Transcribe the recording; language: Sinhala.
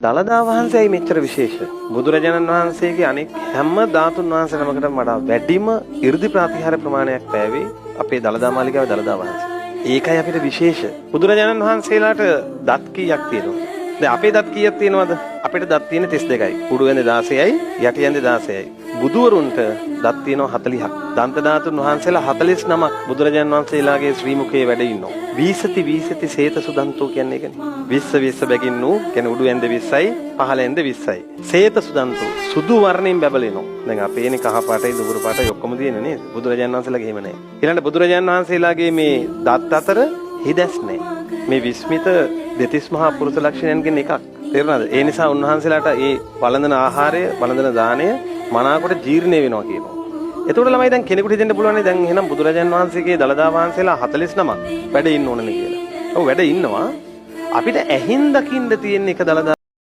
දළදා වහන්සේයි මෙච්චර විශේෂ. බුදුරජාණන් වහන්සේගේ අනෙක් හැම ධාතුන් වහන්සේ නමකටම වඩා වැඩිම 이르දි ප්‍රතිහාර ප්‍රමාණයක් පෑවේ අපේ දළදා මාලිගාවේ දළදා වහන්සේ. ඒකයි අපිට විශේෂ. බුදුරජාණන් වහන්සේලාට දත් කීයක් තියෙනවද? දැන් අපේ දත් කීයක් තියෙනවද? අපිට දත් තියෙන 32යි. උඩු ඇඳේ 16යි, යටි ඇඳේ 16යි. බුදුවරුන්ට දත් තියෙනවා 40ක්. දන්ත ධාතුන් වහන්සේලා 49ක් බුදුරජාණන් වහන්සේලාගේ ශ්‍රී මුඛයේ වැඩ ඉන්නවා. වීසති වීසති සේත සුදන්තෝ කියන්නේ ඒකනේ. 20 බැගින්නු කියන්නේ උඩු ඇඳේ 20යි, පහළ ඇඳේ 20යි. සේත සුදන්තෝ සුදු වර්ණයෙන් බබලෙනවා. දැන් අපේනේ කහ පාටයි දුඹුරු පාටයි ඔක්කොම තියෙන්නේ නේද? බුදුරජාණන් වහන්සේලාගේ එහෙම නැහැ. ඊළඟට බුදුරජාණන් වහන්සේලාගේ මේ දත් අතර හිදැස් නැහැ. මේ විස්මිත දෙතිස් මහා පුරුෂ ලක්ෂණයන්ගෙන් එකක්. තේරුණාද? ඒ නිසා උන්වහන්සේලාට ඒ වළඳන ආහාරය, වළඳන දාණය මනාකොට ජීර්ණය වෙනවා කියනවා. එතකොට ළමයි දැන් කෙනෙකුට හිතෙන්න පුළුවන් දැන් එහෙනම් බුදුරජාන් වහන්සේගේ දළදා වහන්සේලා 49ක් වැඩ ඉන්න ඕනනේ කියලා. ඔව් වැඩ ඉන්නවා. අපිට ඇහින් දකින්න තියෙන එක දළදා